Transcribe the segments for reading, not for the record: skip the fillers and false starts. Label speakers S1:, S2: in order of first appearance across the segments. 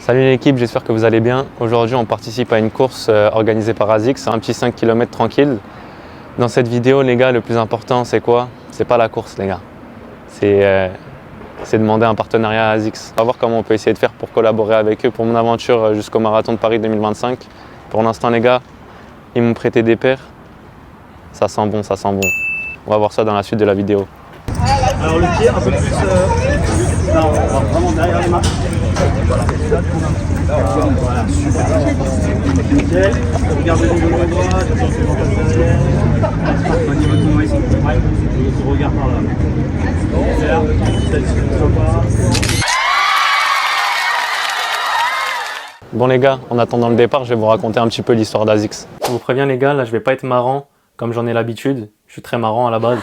S1: Salut l'équipe, j'espère que vous allez bien. Aujourd'hui, on participe à une course organisée par ASICS, un petit 5 km tranquille. Dans cette vidéo, les gars, le plus important, c'est quoi? C'est pas la course, les gars. C'est demander un partenariat à ASICS. On va voir comment on peut essayer de faire pour collaborer avec eux pour mon aventure jusqu'au marathon de Paris 2025. Pour l'instant, les gars, ils m'ont prêté des paires. Ça sent bon, ça sent bon. On va voir ça dans la suite de la vidéo.
S2: Alors le pied un peu plus... Non, vraiment derrière les mains. Voilà, super. Nickel. Regardez le genou droit, attention au mental derrière. Au niveau de ton ici. Ouais, je regarde par là. Super. Celle-ci ne soit pas.
S1: Bon les gars, en attendant le départ, je vais vous raconter un petit peu l'histoire d'ASICS. Je vous préviens les gars, là je vais pas être marrant comme j'en ai l'habitude. Je suis très marrant à la base.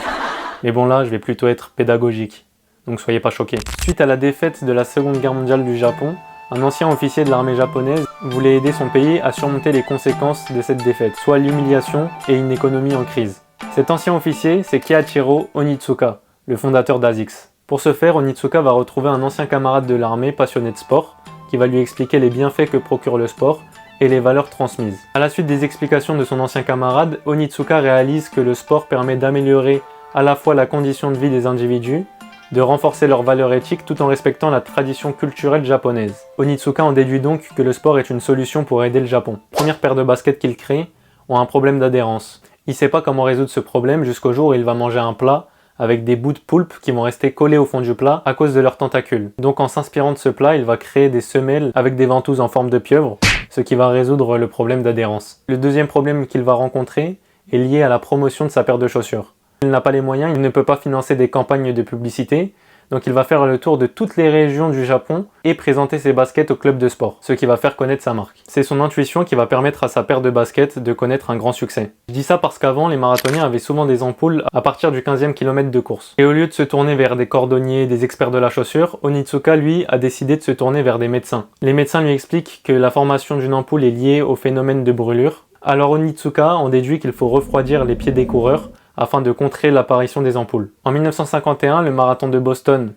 S1: Mais bon là, je vais plutôt être pédagogique. Donc soyez pas choqués. Suite à la défaite de la Seconde Guerre mondiale du Japon, un ancien officier de l'armée japonaise voulait aider son pays à surmonter les conséquences de cette défaite, soit l'humiliation et une économie en crise. Cet ancien officier, c'est Kiichiro Onitsuka, le fondateur d'ASICS. Pour ce faire, Onitsuka va retrouver un ancien camarade de l'armée passionné de sport, qui va lui expliquer les bienfaits que procure le sport et les valeurs transmises. À la suite des explications de son ancien camarade, Onitsuka réalise que le sport permet d'améliorer à la fois la condition de vie des individus, de renforcer leurs valeurs éthiques tout en respectant la tradition culturelle japonaise. Onitsuka en déduit donc que le sport est une solution pour aider le Japon. Première paire de baskets qu'il crée ont un problème d'adhérence. Il sait pas comment résoudre ce problème jusqu'au jour où il va manger un plat avec des bouts de poulpe qui vont rester collés au fond du plat à cause de leurs tentacules. Donc en s'inspirant de ce plat, il va créer des semelles avec des ventouses en forme de pieuvre, ce qui va résoudre le problème d'adhérence. Le deuxième problème qu'il va rencontrer est lié à la promotion de sa paire de chaussures. Il n'a pas les moyens, il ne peut pas financer des campagnes de publicité, donc il va faire le tour de toutes les régions du Japon et présenter ses baskets au club de sport, ce qui va faire connaître sa marque. C'est son intuition qui va permettre à sa paire de baskets de connaître un grand succès. Je dis ça parce qu'avant, les marathoniens avaient souvent des ampoules à partir du 15e kilomètre de course. Et au lieu de se tourner vers des cordonniers, des experts de la chaussure, Onitsuka, lui, a décidé de se tourner vers des médecins. Les médecins lui expliquent que la formation d'une ampoule est liée au phénomène de brûlure. Alors Onitsuka en déduit qu'il faut refroidir les pieds des coureurs afin de contrer l'apparition des ampoules. En 1951, le marathon de Boston,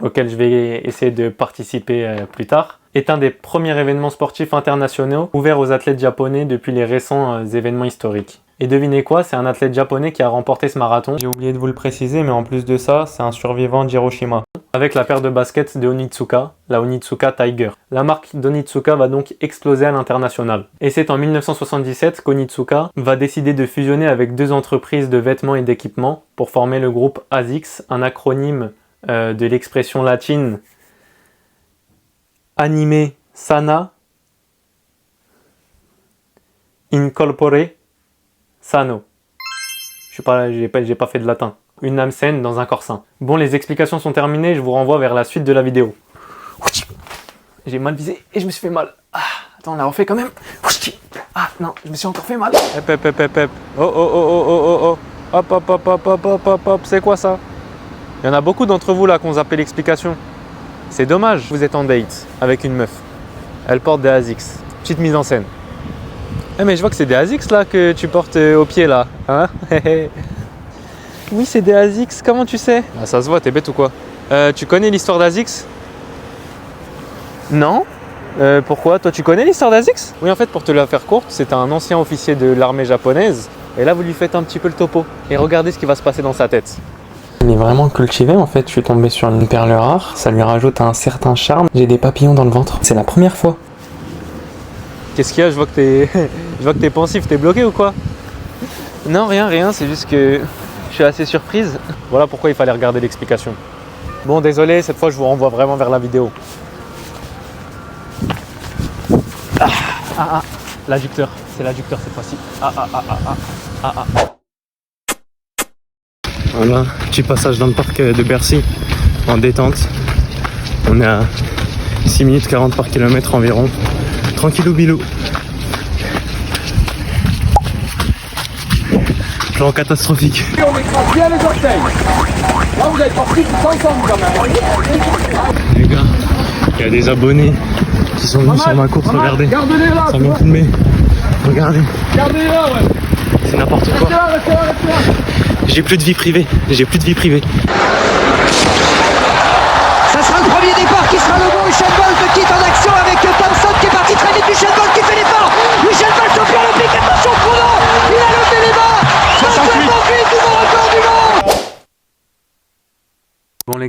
S1: auquel je vais essayer de participer plus tard, est un des premiers événements sportifs internationaux ouverts aux athlètes japonais depuis les récents événements historiques. Et devinez quoi, c'est un athlète japonais qui a remporté ce marathon. J'ai oublié de vous le préciser, mais en plus de ça, c'est un survivant d'Hiroshima. Avec la paire de baskets de Onitsuka, la Onitsuka Tiger. La marque d'Onitsuka va donc exploser à l'international. Et c'est en 1977 qu'Onitsuka va décider de fusionner avec deux entreprises de vêtements et d'équipements pour former le groupe ASICS, un acronyme de l'expression latine Anime Sana Incorpore Sano. J'ai pas fait de latin. Une âme saine dans un corps sain. Bon, les explications sont terminées, je vous renvoie vers la suite de la vidéo. J'ai mal visé et je me suis fait mal. Ah, attends, on l'a refait quand même. Ah non, je me suis encore fait mal. Hep. Oh. Hop. C'est quoi ça? Il y en a beaucoup d'entre vous là qui ont zappé l'explication. C'est dommage, vous êtes en date avec une meuf. Elle porte des ASICS. Petite mise en scène. Eh mais je vois que c'est des ASICS là que tu portes au pied là. Hein? Oui, c'est des ASICS, comment tu sais? Ah, ça se voit, t'es bête ou quoi? Tu connais l'histoire d'ASICS? Non? Pourquoi? Toi, tu connais l'histoire d'ASICS? Oui, en fait, pour te la faire courte, c'est un ancien officier de l'armée japonaise. Et là, vous lui faites un petit peu le topo. Et regardez ce qui va se passer dans sa tête. Il est vraiment cultivé, en fait. Je suis tombé sur une perle rare. Ça lui rajoute un certain charme. J'ai des papillons dans le ventre. C'est la première fois. Qu'est-ce qu'il y a? Je vois que t'es pensif. T'es bloqué ou quoi? Non, rien. C'est juste que je suis assez surprise. Voilà pourquoi il fallait regarder l'explication. Bon, désolé, cette fois, je vous renvoie vraiment vers la vidéo. L'adducteur. C'est l'adducteur cette fois-ci. Voilà, petit passage dans le parc de Bercy, en détente. On est à 6 minutes 40 par kilomètre environ. Tranquillou bilou. Plan catastrophique.
S3: On écrase bien les orteils. Là, vous avez pas pris tout ensemble quand même.
S1: Les gars, il y a des abonnés qui sont venus sur ma course, regardez.
S3: Gardez-les là.
S1: Ça m'a filmé. Regardez.
S3: Gardez-les là, ouais.
S1: C'est n'importe quoi.
S3: Restez là.
S1: J'ai plus de vie privée.
S4: Ça sera le premier départ qui sera le bon. Usain Bolt quitte en action avec Tom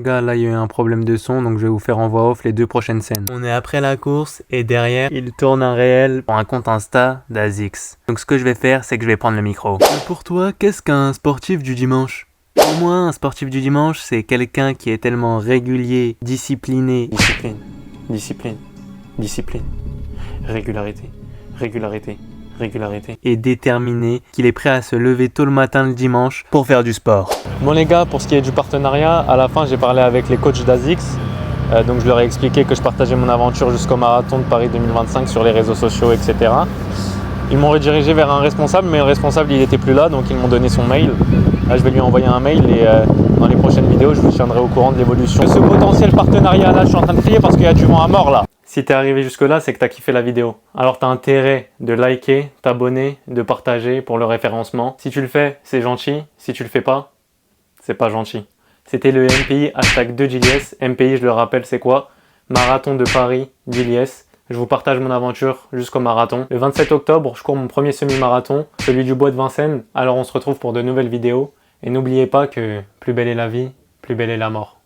S1: gars, là il y a eu un problème de son, donc je vais vous faire en voix off les 2 prochaines scènes. On est après la course et derrière, il tourne un réel pour un compte Insta d'Azix. Donc ce que je vais faire, c'est que je vais prendre le micro. Pour toi, qu'est-ce qu'un sportif du dimanche? Pour moi, un sportif du dimanche, c'est quelqu'un qui est tellement régulier, discipliné. Discipline. Régularité. Et déterminé, qu'il est prêt à se lever tôt le matin le dimanche pour faire du sport. Bon les gars, pour ce qui est du partenariat, à la fin j'ai parlé avec les coachs d'Azix. Donc je leur ai expliqué que je partageais mon aventure jusqu'au marathon de Paris 2025 sur les réseaux sociaux, etc. Ils m'ont redirigé vers un responsable, mais le responsable il était plus là, donc ils m'ont donné son mail. Là je vais lui envoyer un mail et dans les prochaines vidéos je vous tiendrai au courant de l'évolution de ce potentiel partenariat là. Je suis en train de crier parce qu'il y a du vent à mort là. Si t'es arrivé jusque là, c'est que t'as kiffé la vidéo. Alors t'as intérêt de liker, t'abonner, de partager pour le référencement. Si tu le fais, c'est gentil. Si tu le fais pas, c'est pas gentil. C'était le MPI #2JLS. MPI, je le rappelle, c'est quoi? Marathon de Paris JLS. Je vous partage mon aventure jusqu'au marathon. Le 27 octobre, je cours mon premier semi-marathon, celui du bois de Vincennes. Alors on se retrouve pour de nouvelles vidéos. Et n'oubliez pas que plus belle est la vie, plus belle est la mort.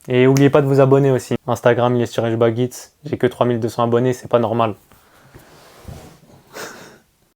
S1: Et n'oubliez pas de vous abonner aussi. Instagram, Yes-Bagits. J'ai que 3200 abonnés, c'est pas normal.